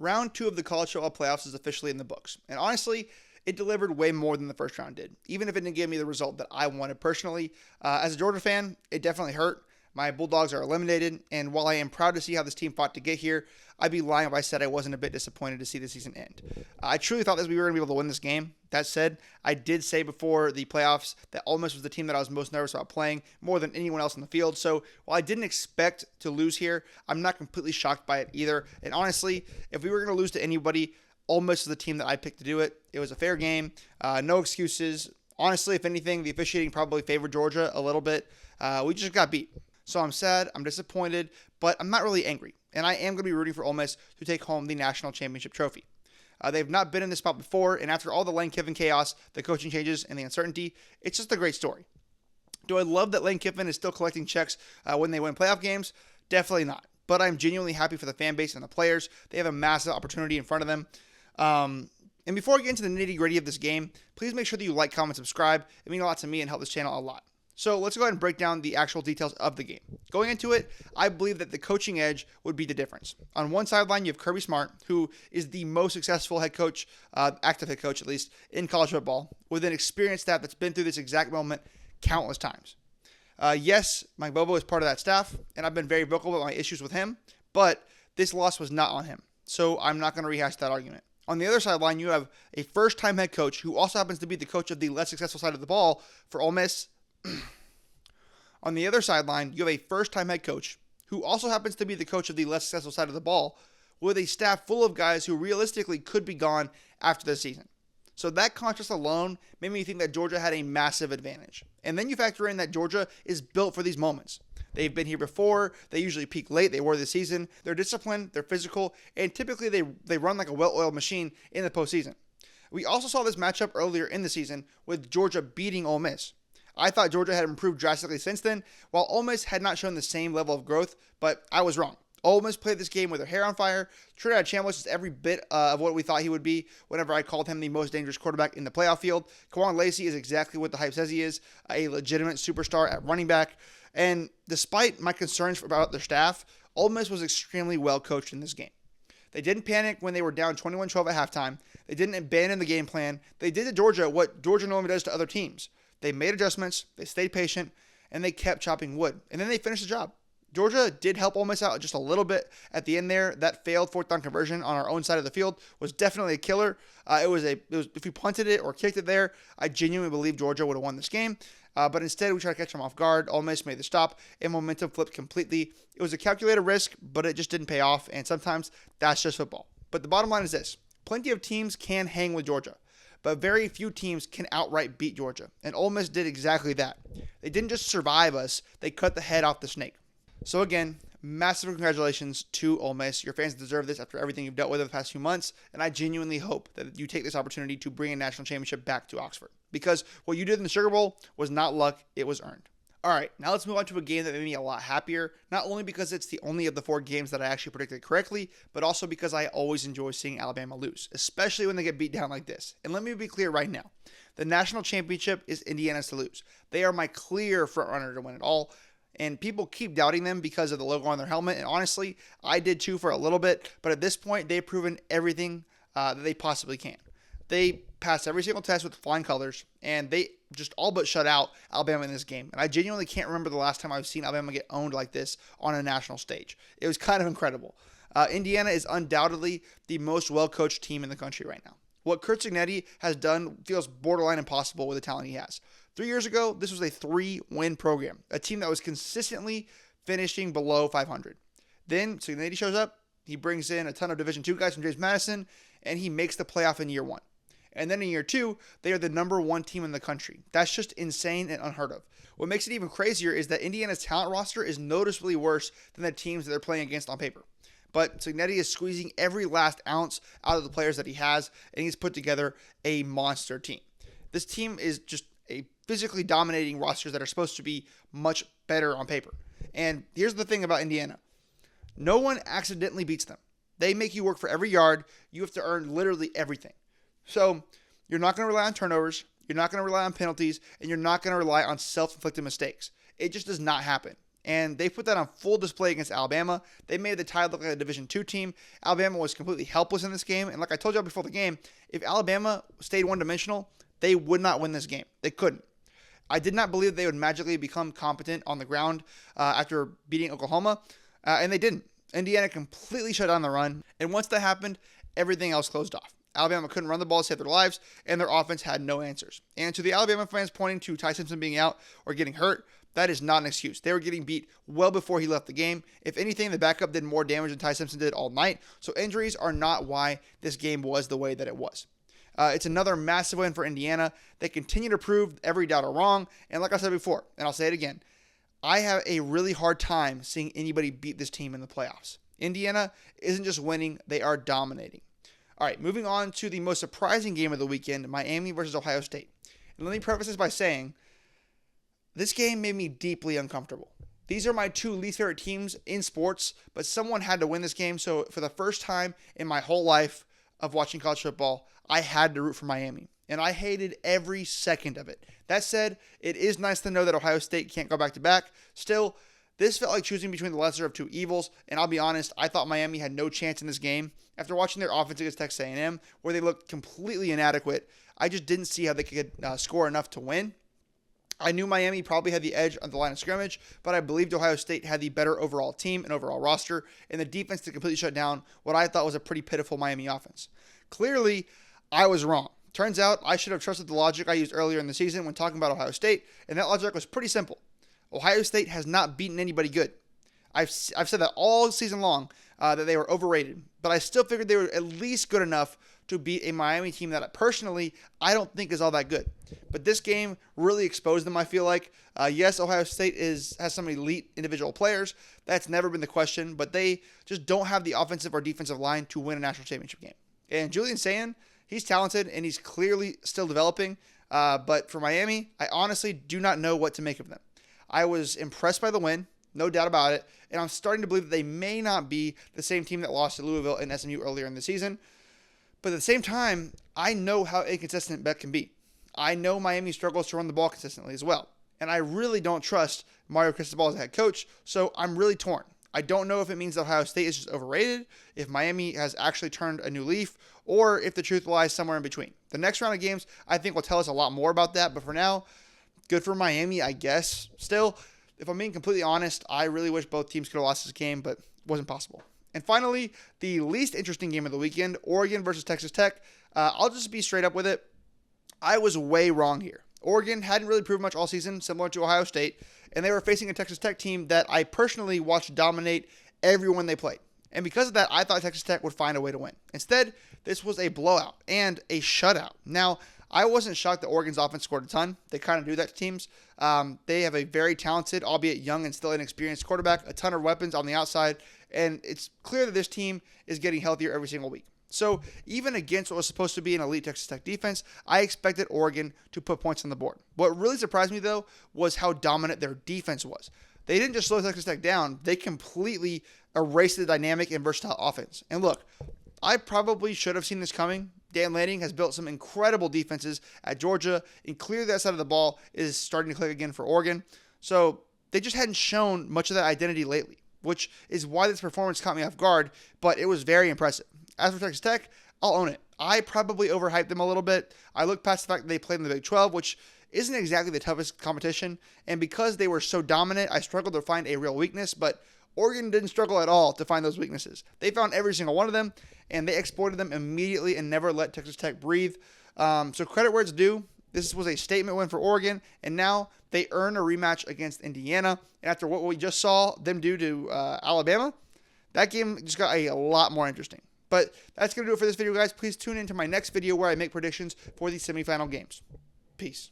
Round 2 of the college football playoffs is officially in the books. And honestly, it delivered way more than the first round did, even if it didn't give me the result that I wanted personally. As a Georgia fan, it definitely hurt. My Bulldogs are eliminated, and while I am proud to see how this team fought to get here, I'd be lying if I said I wasn't a bit disappointed to see the season end. I truly thought that we were going to be able to win this game. That said, I did say before the playoffs that Ole Miss was the team that I was most nervous about playing more than anyone else in the field. So while I didn't expect to lose here, I'm not completely shocked by it either. And honestly, if we were going to lose to anybody, Ole Miss is the team that I picked to do it. It was a fair game. No excuses. Honestly, if anything, the officiating probably favored Georgia a little bit. We just got beat. So I'm sad, I'm disappointed, but I'm not really angry. And I am going to be rooting for Ole Miss to take home the national championship trophy. They've not been in this spot before, and after all the Lane Kiffin chaos, the coaching changes, and the uncertainty, it's just a great story. Do I love that Lane Kiffin is still collecting checks when they win playoff games? Definitely not. But I'm genuinely happy for the fan base and the players. They have a massive opportunity in front of them. And before I get into the nitty-gritty of this game, please make sure that you like, comment, subscribe. It means a lot to me and help this channel a lot. So let's go ahead and break down the actual details of the game. Going into it, I believe that the coaching edge would be the difference. On one sideline, you have Kirby Smart, who is the most successful head coach, active head coach at least, in college football, with an experienced staff that's been through this exact moment countless times. Yes, Mike Bobo is part of that staff, and I've been very vocal about my issues with him, but this loss was not on him. So I'm not going to rehash that argument. On the other sideline, you have a first-time head coach who also happens to be the coach of the less successful side of the ball for Ole Miss. On the other sideline, you have a first-time head coach who also happens to be the coach of the less successful side of the ball with a staff full of guys who realistically could be gone after this season. So that contrast alone made me think that Georgia had a massive advantage. And then you factor in that Georgia is built for these moments. They've been here before. They usually peak late. They were this season. They're disciplined. They're physical. And typically they run like a well-oiled machine in the postseason. We also saw this matchup earlier in the season with Georgia beating Ole Miss. I thought Georgia had improved drastically since then, while Ole Miss had not shown the same level of growth, but I was wrong. Ole Miss played this game with their hair on fire. Trinidad Chambliss is every bit of what we thought he would be whenever I called him the most dangerous quarterback in the playoff field. Kawan Lacey is exactly what the hype says he is, a legitimate superstar at running back. And despite my concerns about their staff, Ole Miss was extremely well coached in this game. They didn't panic when they were down 21-12 at halftime. They didn't abandon the game plan. They did to Georgia what Georgia normally does to other teams. They made adjustments, they stayed patient, and they kept chopping wood. And then they finished the job. Georgia did help Ole Miss out just a little bit at the end there. That failed fourth down conversion on our own side of the field was definitely a killer. It was if we punted it or kicked it there, I genuinely believe Georgia would have won this game. But instead, we tried to catch them off guard. Ole Miss made the stop, and momentum flipped completely. It was a calculated risk, but it just didn't pay off, and sometimes that's just football. But the bottom line is this. Plenty of teams can hang with Georgia, but very few teams can outright beat Georgia, and Ole Miss did exactly that. They didn't just survive us, they cut the head off the snake. So again, massive congratulations to Ole Miss. Your fans deserve this after everything you've dealt with in the past few months, and I genuinely hope that you take this opportunity to bring a national championship back to Oxford, because what you did in the Sugar Bowl was not luck, it was earned. All right, now let's move on to a game that made me a lot happier, not only because it's the only of the 4 games that I actually predicted correctly, but also because I always enjoy seeing Alabama lose, especially when they get beat down like this. And let me be clear right now. The national championship is Indiana's to lose. They are my clear frontrunner to win it all, and people keep doubting them because of the logo on their helmet, and honestly, I did too for a little bit, but at this point, they've proven everything that they possibly can. They passed every single test with flying colors, and they just all but shut out Alabama in this game. And I genuinely can't remember the last time I've seen Alabama get owned like this on a national stage. It was kind of incredible. Indiana is undoubtedly the most well-coached team in the country right now. What Curt Cignetti has done feels borderline impossible with the talent he has. 3 years ago, this was a 3-win program, a team that was consistently finishing below 500. Then Cignetti shows up, he brings in a ton of Division II guys from James Madison, and he makes the playoff in year 1. And then in year 2, they are the number 1 team in the country. That's just insane and unheard of. What makes it even crazier is that Indiana's talent roster is noticeably worse than the teams that they're playing against on paper. But Cignetti is squeezing every last ounce out of the players that he has, and he's put together a monster team. This team is just a physically dominating rosters that are supposed to be much better on paper. And here's the thing about Indiana. No one accidentally beats them. They make you work for every yard. You have to earn literally everything. So you're not going to rely on turnovers, you're not going to rely on penalties, and you're not going to rely on self-inflicted mistakes. It just does not happen. And they put that on full display against Alabama. They made the Tide look like a Division II team. Alabama was completely helpless in this game. And like I told y'all before the game, if Alabama stayed one-dimensional, they would not win this game. They couldn't. I did not believe they would magically become competent on the ground after beating Oklahoma, and they didn't. Indiana completely shut down the run, and once that happened, everything else closed off. Alabama couldn't run the ball to save their lives, and their offense had no answers. And to the Alabama fans pointing to Ty Simpson being out or getting hurt, that is not an excuse. They were getting beat well before he left the game. If anything, the backup did more damage than Ty Simpson did all night, so injuries are not why this game was the way that it was. It's another massive win for Indiana. They continue to prove every doubter wrong. And like I said before, and I'll say it again, I have a really hard time seeing anybody beat this team in the playoffs. Indiana isn't just winning, they are dominating. All right, moving on to the most surprising game of the weekend, Miami versus Ohio State. And let me preface this by saying, this game made me deeply uncomfortable. These are my two least favorite teams in sports, but someone had to win this game. So for the first time in my whole life of watching college football, I had to root for Miami, and I hated every second of it. That said, it is nice to know that Ohio State can't go back-to-back. Still, this felt like choosing between the lesser of two evils, and I'll be honest, I thought Miami had no chance in this game. After watching their offense against Texas A&M, where they looked completely inadequate, I just didn't see how they could score enough to win. I knew Miami probably had the edge on the line of scrimmage, but I believed Ohio State had the better overall team and overall roster, and the defense to completely shut down what I thought was a pretty pitiful Miami offense. Clearly, I was wrong. Turns out I should have trusted the logic I used earlier in the season when talking about Ohio State, and that logic was pretty simple. Ohio State has not beaten anybody good. I've said that all season long, that they were overrated, but I still figured they were at least good enough to beat a Miami team that personally I don't think is all that good. But this game really exposed them, I feel like. Yes, Ohio State has some elite individual players. That's never been the question, but they just don't have the offensive or defensive line to win a national championship game. And Julian Sand, he's talented and he's clearly still developing. But for Miami, I honestly do not know what to make of them. I was impressed by the win, no doubt about it. And I'm starting to believe that they may not be the same team that lost to Louisville and SMU earlier in the season. But at the same time, I know how inconsistent Beck can be. I know Miami struggles to run the ball consistently as well. And I really don't trust Mario Cristobal as a head coach, so I'm really torn. I don't know if it means that Ohio State is just overrated, if Miami has actually turned a new leaf, or if the truth lies somewhere in between. The next round of games, I think, will tell us a lot more about that, but for now, good for Miami, I guess. Still, if I'm being completely honest, I really wish both teams could have lost this game, but it wasn't possible. And finally, the least interesting game of the weekend, Oregon versus Texas Tech. I'll just be straight up with it. I was way wrong here. Oregon hadn't really proved much all season, similar to Ohio State, and they were facing a Texas Tech team that I personally watched dominate everyone they played. And because of that, I thought Texas Tech would find a way to win. Instead, this was a blowout and a shutout. Now, I wasn't shocked that Oregon's offense scored a ton. They kind of do that to teams. They have a very talented, albeit young and still inexperienced quarterback, a ton of weapons on the outside, and it's clear that this team is getting healthier every single week. So even against what was supposed to be an elite Texas Tech defense, I expected Oregon to put points on the board. What really surprised me, though, was how dominant their defense was. They didn't just slow Texas Tech down. They completely erased the dynamic and versatile offense. And look, I probably should have seen this coming. Dan Lanning has built some incredible defenses at Georgia, and clearly that side of the ball is starting to click again for Oregon. So they just hadn't shown much of that identity lately, which is why this performance caught me off guard, but it was very impressive. As for Texas Tech, I'll own it. I probably overhyped them a little bit. I look past the fact that they played in the Big 12, which isn't exactly the toughest competition, and because they were so dominant, I struggled to find a real weakness, but Oregon didn't struggle at all to find those weaknesses. They found every single one of them, and they exploited them immediately and never let Texas Tech breathe. So credit where it's due. This was a statement win for Oregon, and now they earn a rematch against Indiana. And after what we just saw them do to Alabama, that game just got a lot more interesting. But that's going to do it for this video, guys. Please tune into my next video where I make predictions for the semifinal games. Peace.